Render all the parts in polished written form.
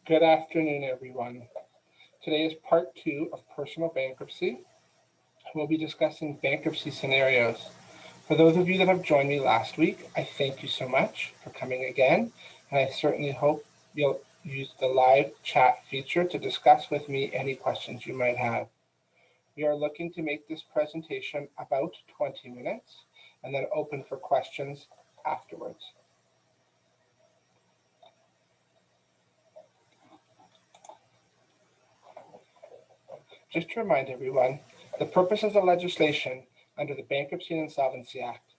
Good afternoon, everyone. Today is part 2 of personal bankruptcy. We'll be discussing bankruptcy scenarios. For those of you that have joined me last week, I thank you so much for coming again, and I certainly hope you'll use the live chat feature to discuss with me any questions you might have. We are looking to make this presentation about 20 minutes and then open for questions afterwards. Just to remind everyone, the purpose of the legislation under the Bankruptcy and Insolvency Act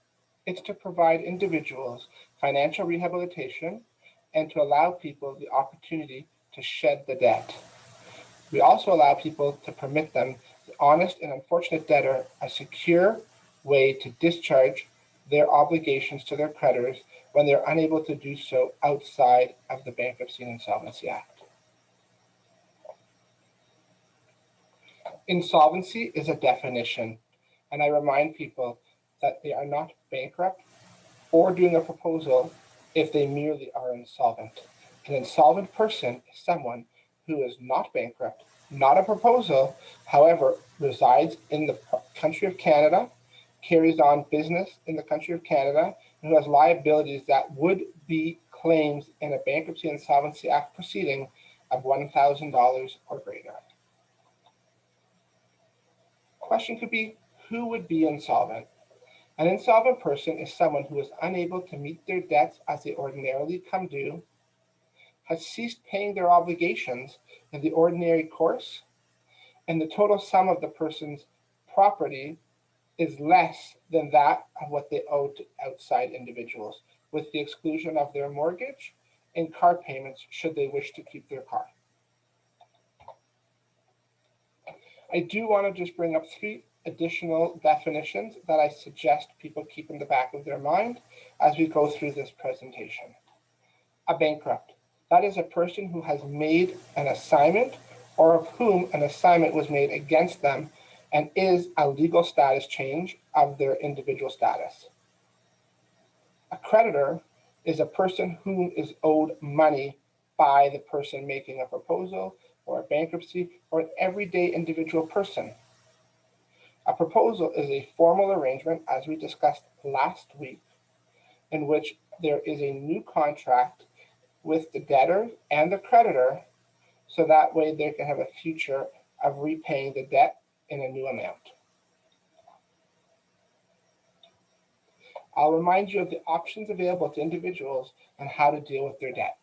is to provide individuals financial rehabilitation and to allow people the opportunity to shed the debt. We also allow people to permit them, the honest and unfortunate debtor, a secure way to discharge their obligations to their creditors when they're unable to do so outside of the Bankruptcy and Insolvency Act. Insolvency is a definition, and I remind people that they are not bankrupt or doing a proposal if they merely are insolvent. An insolvent person is someone who is not bankrupt, not a proposal, however, resides in the country of Canada, carries on business in the country of Canada, and who has liabilities that would be claims in a Bankruptcy and Insolvency Act proceeding of $1,000 or greater. Question could be, who would be insolvent? An insolvent person is someone who is unable to meet their debts as they ordinarily come due, has ceased paying their obligations in the ordinary course, and the total sum of the person's property is less than that of what they owe to outside individuals, with the exclusion of their mortgage and car payments should they wish to keep their car. I do want to just bring up 3 additional definitions that I suggest people keep in the back of their mind as we go through this presentation. A bankrupt, that is a person who has made an assignment or of whom an assignment was made against them and is a legal status change of their individual status. A creditor is a person whom is owed money by the person making a proposal or a bankruptcy, or an everyday individual person. A proposal is a formal arrangement, as we discussed last week, in which there is a new contract with the debtor and the creditor, so that way they can have a future of repaying the debt in a new amount. I'll remind you of the options available to individuals and how to deal with their debt.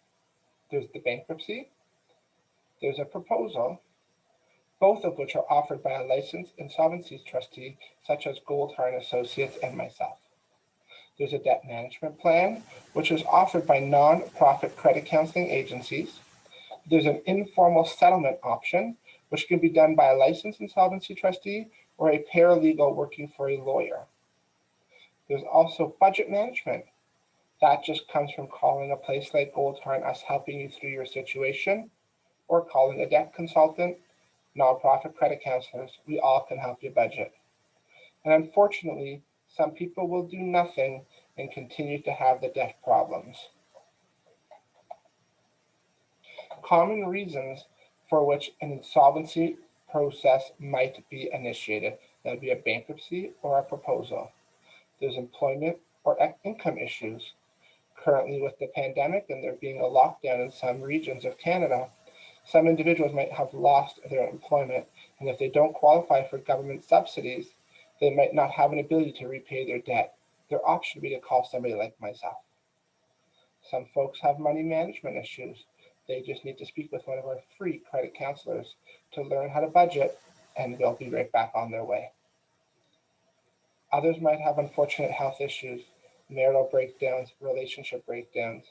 There's the bankruptcy, there's a proposal, both of which are offered by a licensed insolvency trustee such as Goldhar and Associates and myself. There's a debt management plan, which is offered by non-profit credit counseling agencies. There's an informal settlement option, which can be done by a licensed insolvency trustee or a paralegal working for a lawyer. There's also budget management. That just comes from calling a place like Goldhar and us helping you through your situation, or calling a debt consultant, nonprofit credit counselors. We all can help you budget. And unfortunately, some people will do nothing and continue to have the debt problems. Common reasons for which an insolvency process might be initiated. That would be a bankruptcy or a proposal. There's employment or income issues. Currently with the pandemic and there being a lockdown in some regions of Canada, some individuals might have lost their employment, and if they don't qualify for government subsidies, they might not have an ability to repay their debt. Their option would be to call somebody like myself. Some folks have money management issues. They just need to speak with one of our free credit counselors to learn how to budget, and they'll be right back on their way. Others might have unfortunate health issues, marital breakdowns, relationship breakdowns.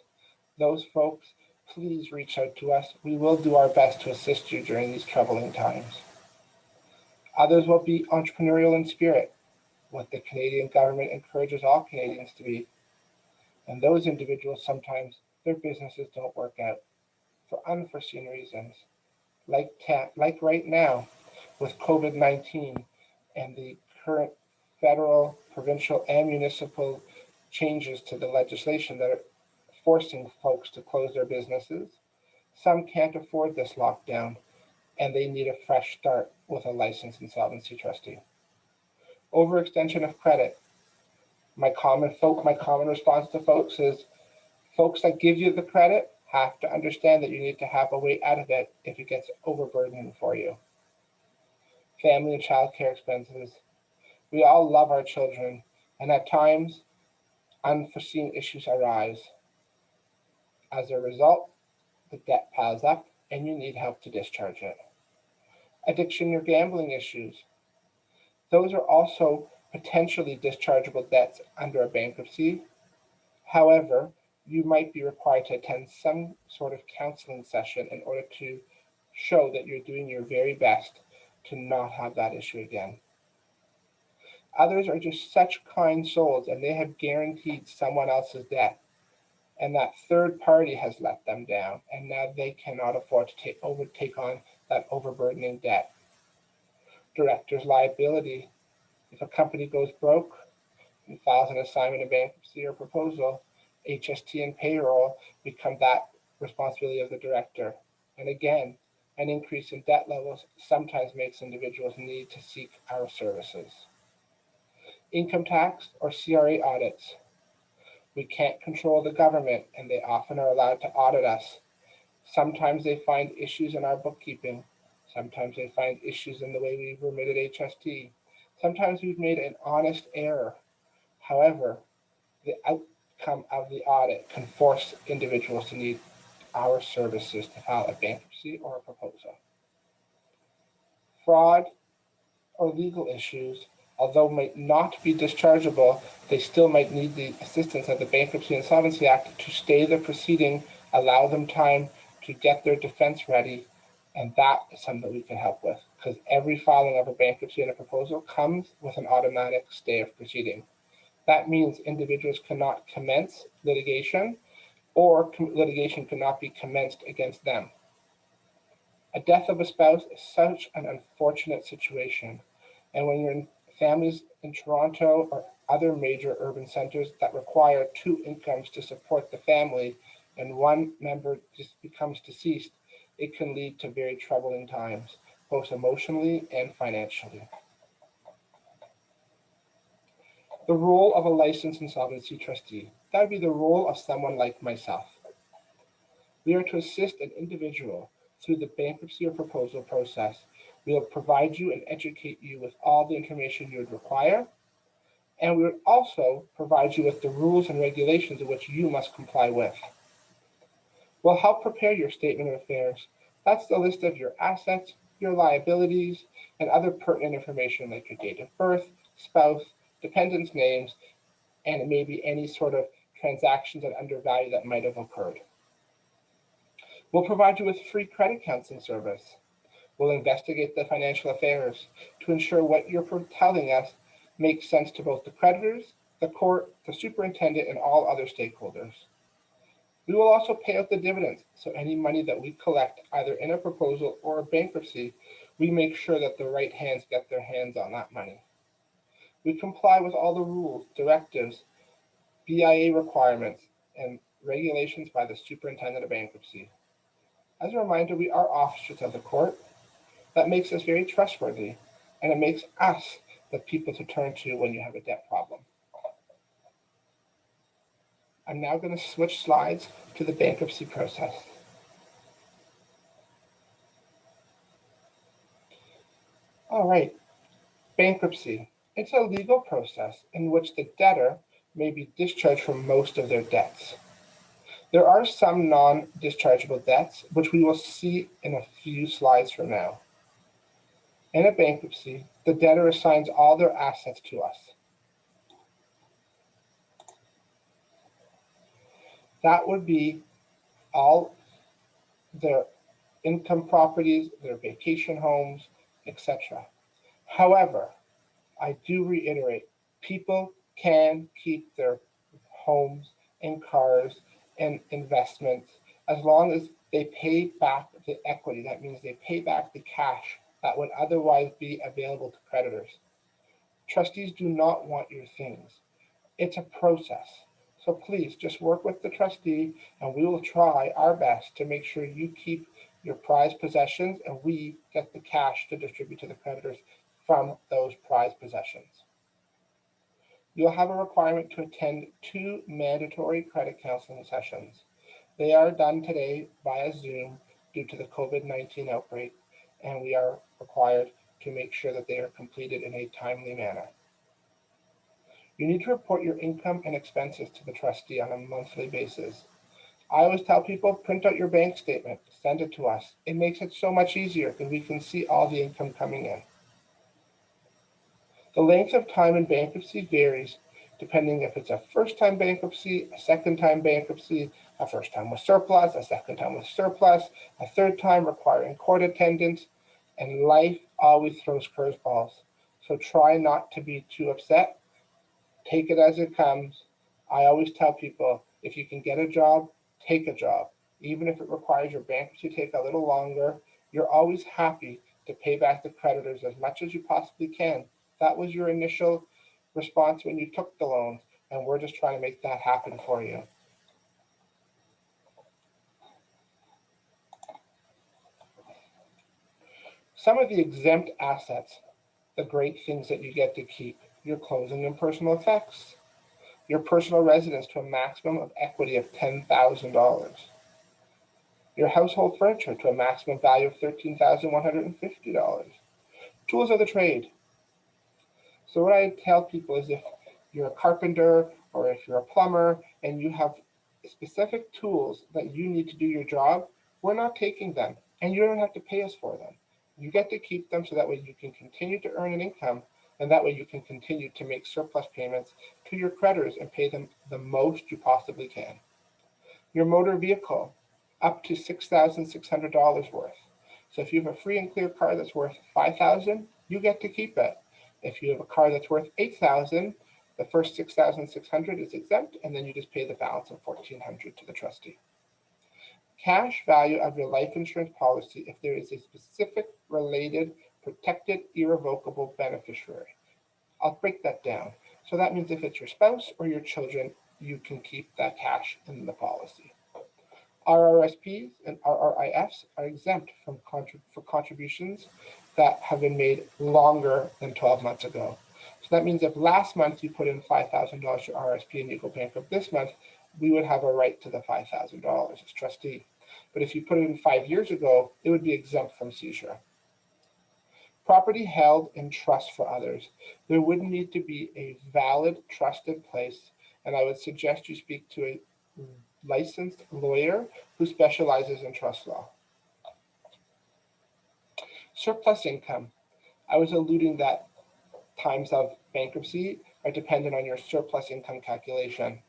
Those folks, please reach out to us. We will do our best to assist you during these troubling times. Others will be entrepreneurial in spirit, what the Canadian government encourages all Canadians to be. And those individuals, sometimes their businesses don't work out for unforeseen reasons, like right now with COVID-19 and the current federal, provincial, and municipal changes to the legislation that are forcing folks to close their businesses. Some can't afford this lockdown and they need a fresh start with a licensed insolvency trustee. Overextension of credit. My common response to folks is, folks that give you the credit have to understand that you need to have a way out of it if it gets overburdening for you. Family and child care expenses. We all love our children, and at times, unforeseen issues arise. As a result, the debt piles up and you need help to discharge it. Addiction or gambling issues. Those are also potentially dischargeable debts under a bankruptcy. However, you might be required to attend some sort of counseling session in order to show that you're doing your very best to not have that issue again. Others are just such kind souls and they have guaranteed someone else's debt, and that third party has let them down, and now they cannot afford to take on that overburdening debt. Director's liability. If a company goes broke and files an assignment of bankruptcy or proposal, HST and payroll become that responsibility of the director. And again, an increase in debt levels sometimes makes individuals need to seek our services. Income tax or CRA audits. We can't control the government, and they often are allowed to audit us. Sometimes they find issues in our bookkeeping. Sometimes they find issues in the way we've remitted HST. Sometimes we've made an honest error. However, the outcome of the audit can force individuals to need our services to file a bankruptcy or a proposal. Fraud or legal issues, although might not be dischargeable, they still might need the assistance of the Bankruptcy and Insolvency Act to stay the proceeding, allow them time to get their defense ready, and that is something that we can help with, because every filing of a bankruptcy and a proposal comes with an automatic stay of proceeding. That means individuals cannot commence litigation, or litigation cannot be commenced against them. A death of a spouse is such an unfortunate situation, and when you're in families in Toronto or other major urban centers that require two incomes to support the family, and one member just becomes deceased, it can lead to very troubling times, both emotionally and financially. The role of a licensed insolvency trustee. That would be the role of someone like myself. We are to assist an individual through the bankruptcy or proposal process. We will provide you and educate you with all the information you would require, and we will also provide you with the rules and regulations in which you must comply with. We'll help prepare your statement of affairs. That's the list of your assets, your liabilities, and other pertinent information like your date of birth, spouse, dependents' names, and maybe any sort of transactions at undervalue that might have occurred. We'll provide you with free credit counseling service. We'll investigate the financial affairs to ensure what you're telling us makes sense to both the creditors, the court, the superintendent, and all other stakeholders. We will also pay out the dividends, so any money that we collect either in a proposal or a bankruptcy, we make sure that the right hands get their hands on that money. We comply with all the rules, directives, BIA requirements, and regulations by the superintendent of bankruptcy. As a reminder, we are officers of the court. That makes us very trustworthy, and it makes us the people to turn to when you have a debt problem. I'm now going to switch slides to the bankruptcy process. All right, bankruptcy. It's a legal process in which the debtor may be discharged from most of their debts. There are some non-dischargeable debts, which we will see in a few slides from now. In a bankruptcy, the debtor assigns all their assets to us. That would be all their income properties, their vacation homes, etc. However, I do reiterate, people can keep their homes and cars and investments as long as they pay back the equity. That means they pay back the cash that would otherwise be available to creditors. Trustees do not want your things. It's a process. So please just work with the trustee and we will try our best to make sure you keep your prized possessions and we get the cash to distribute to the creditors from those prized possessions. You'll have a requirement to attend 2 mandatory credit counseling sessions. They are done today via Zoom due to the COVID-19 outbreak, and we are required to make sure that they are completed in a timely manner. You need to report your income and expenses to the trustee on a monthly basis. I always tell people, print out your bank statement, send it to us. It makes it so much easier because we can see all the income coming in. The length of time in bankruptcy varies depending if it's a first-time bankruptcy, a second-time bankruptcy, a first time with surplus, a second time with surplus, a third time requiring court attendance, and life always throws curveballs. So try not to be too upset. Take it as it comes. I always tell people, if you can get a job, take a job. Even if it requires your bankruptcy to take a little longer, you're always happy to pay back the creditors as much as you possibly can. That was your initial response when you took the loans, and we're just trying to make that happen for you. Some of the exempt assets, the great things that you get to keep: your clothing and personal effects, your personal residence to a maximum of equity of $10,000, your household furniture to a maximum value of $13,150, tools of the trade. So what I tell people is, if you're a carpenter or if you're a plumber and you have specific tools that you need to do your job, we're not taking them and you don't have to pay us for them. You get to keep them so that way you can continue to earn an income, and that way you can continue to make surplus payments to your creditors and pay them the most you possibly can. Your motor vehicle, up to $6,600 worth. So if you have a free and clear car that's worth $5,000, you get to keep it. If you have a car that's worth $8,000, the first $6,600 is exempt, and then you just pay the balance of $1,400 to the trustee. Cash value of your life insurance policy if there is a specific related protected irrevocable beneficiary. I'll break that down. So that means if it's your spouse or your children, you can keep that cash in the policy. RRSPs and RRIFs are exempt for contributions that have been made longer than 12 months ago. So that means if last month you put in $5,000 to RRSP and you go bankrupt this month, we would have a right to the $5,000 as trustee. But if you put it in 5 years ago, it would be exempt from seizure. Property held in trust for others. There would need to be a valid trust in place, and I would suggest you speak to a licensed lawyer who specializes in trust law. Surplus income. I was alluding that times of bankruptcy are dependent on your surplus income calculation.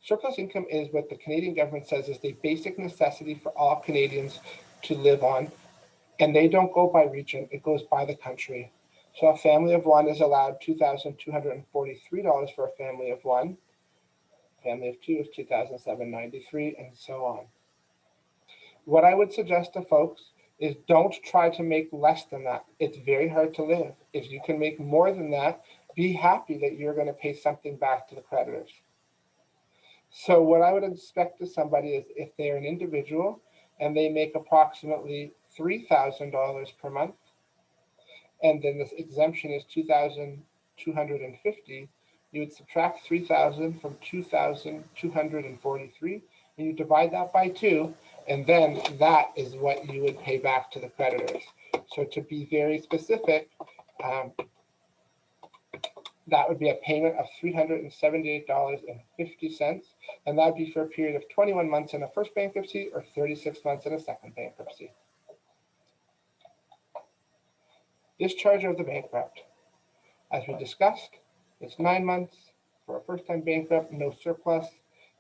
Surplus income is what the Canadian government says is the basic necessity for all Canadians to live on, and they don't go by region, it goes by the country. So a family of one is allowed $2,243 for a family of one. Family of two is $2,793, and so on. What I would suggest to folks is don't try to make less than that. It's very hard to live. If you can make more than that, be happy that you're going to pay something back to the creditors. So what I would expect to somebody is, if they're an individual and they make approximately $3,000 per month, and then this exemption is $2,250, you would subtract 3,000 from 2,243, and you divide that by 2, and then that is what you would pay back to the creditors. So to be very specific, that would be a payment of $378.50, and that would be for a period of 21 months in a first bankruptcy or 36 months in a second bankruptcy. Discharge of the bankrupt. As we discussed, it's 9 months for a first-time bankrupt, no surplus,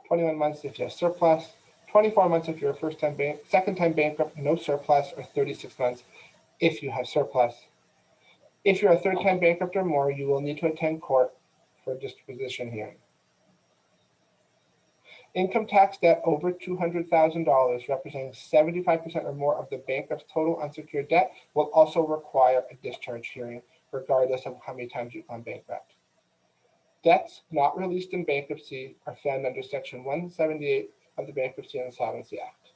21 months if you have surplus, 24 months if you're a second-time bankrupt, no surplus, or 36 months if you have surplus. If you're a third-time bankrupt or more, you will need to attend court for a disposition hearing. Income tax debt over $200,000, representing 75% or more of the bankrupt's total unsecured debt, will also require a discharge hearing, regardless of how many times you've gone bankrupt. Debts not released in bankruptcy are found under Section 178 of the Bankruptcy and Insolvency Act.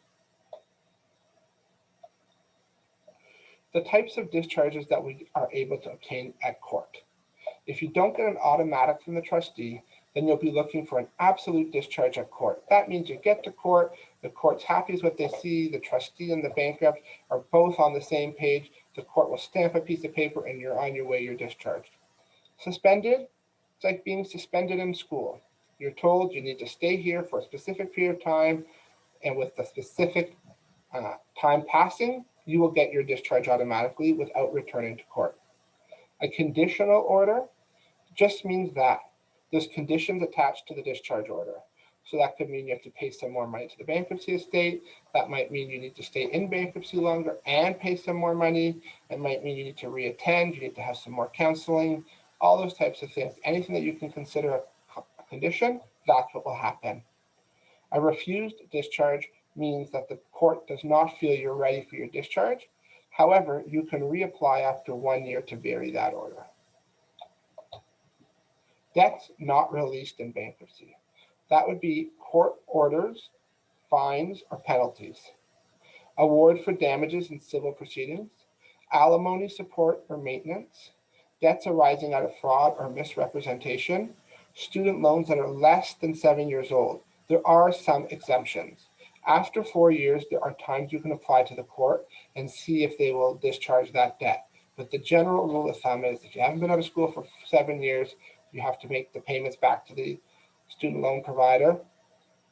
The types of discharges that we are able to obtain at court. If you don't get an automatic from the trustee, then you'll be looking for an absolute discharge at court. That means you get to court, the court's happy with what they see, the trustee and the bankrupt are both on the same page, the court will stamp a piece of paper and you're on your way, you're discharged. Suspended, it's like being suspended in school. You're told you need to stay here for a specific period of time, and with the specific time passing, you will get your discharge automatically without returning to court. A conditional order just means that there's conditions attached to the discharge order. So that could mean you have to pay some more money to the bankruptcy estate. That might mean you need to stay in bankruptcy longer and pay some more money. It might mean you need to reattend, you need to have some more counseling, all those types of things. Anything that you can consider a condition, that's what will happen. A refused discharge means that the court does not feel you're ready for your discharge. However, you can reapply after 1 year to vary that order. Debts not released in bankruptcy. That would be court orders, fines, or penalties. Award for damages in civil proceedings, alimony support or maintenance, debts arising out of fraud or misrepresentation, student loans that are less than 7 years old. There are some exemptions. After 4 years, there are times you can apply to the court and see if they will discharge that debt. But the general rule of thumb is if you haven't been out of school for 7 years, you have to make the payments back to the student loan provider.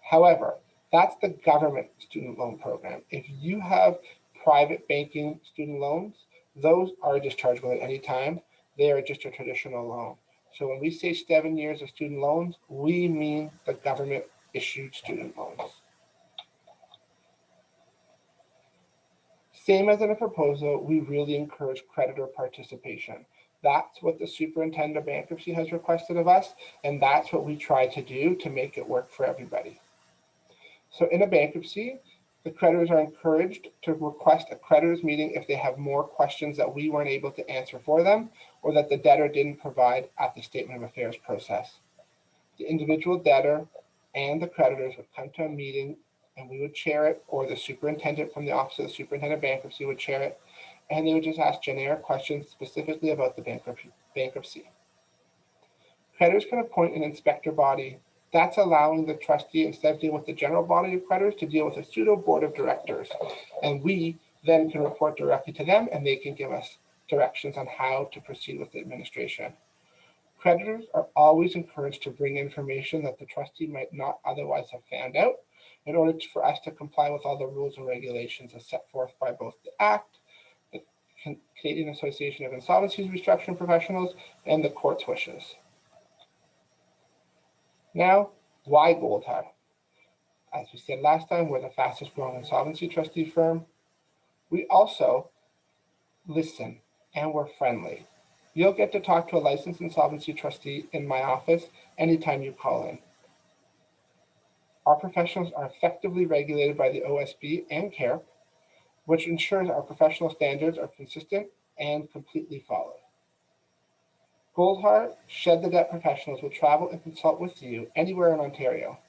However, that's the government student loan program. If you have private banking student loans, those are dischargeable at any time. They are just a traditional loan. So when we say 7 years of student loans, we mean the government issued student loans. Same as in a proposal, we really encourage creditor participation. That's what the superintendent of bankruptcy has requested of us, and that's what we try to do to make it work for everybody. So in a bankruptcy, the creditors are encouraged to request a creditors meeting if they have more questions that we weren't able to answer for them or that the debtor didn't provide at the statement of affairs process. The individual debtor and the creditors would come to a meeting and we would chair it, or the superintendent from the Office of the Superintendent of Bankruptcy would chair it, and they would just ask generic questions specifically about the bankruptcy. Creditors can appoint an inspector body. That's allowing the trustee, instead of dealing with the general body of creditors, to deal with a pseudo board of directors. And we then can report directly to them and they can give us directions on how to proceed with the administration. Creditors are always encouraged to bring information that the trustee might not otherwise have found out in order for us to comply with all the rules and regulations as set forth by both the Act, the Canadian Association of Insolvency Restructuring Professionals, and the court's wishes. Now, why Goldhar? As we said last time, we're the fastest growing insolvency trustee firm. We also listen and we're friendly. You'll get to talk to a licensed insolvency trustee in my office anytime you call in. Our professionals are effectively regulated by the OSB and CARE, which ensures our professional standards are consistent and completely followed. Goldhar Shed the Debt professionals will travel and consult with you anywhere in Ontario.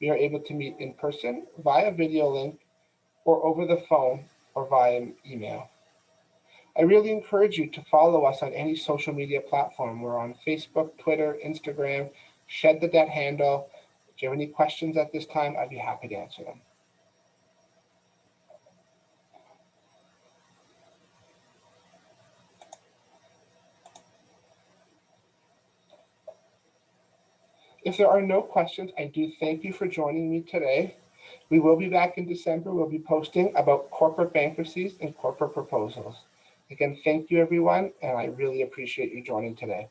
We are able to meet in person, via video link, or over the phone, or via email. I really encourage you to follow us on any social media platform. We're on Facebook, Twitter, Instagram, Shed the Debt handle. If you have any questions at this time, I'd be happy to answer them. If there are no questions, I do thank you for joining me today. We will be back in December. We'll be posting about corporate bankruptcies and corporate proposals. Again, thank you, everyone, and I really appreciate you joining today.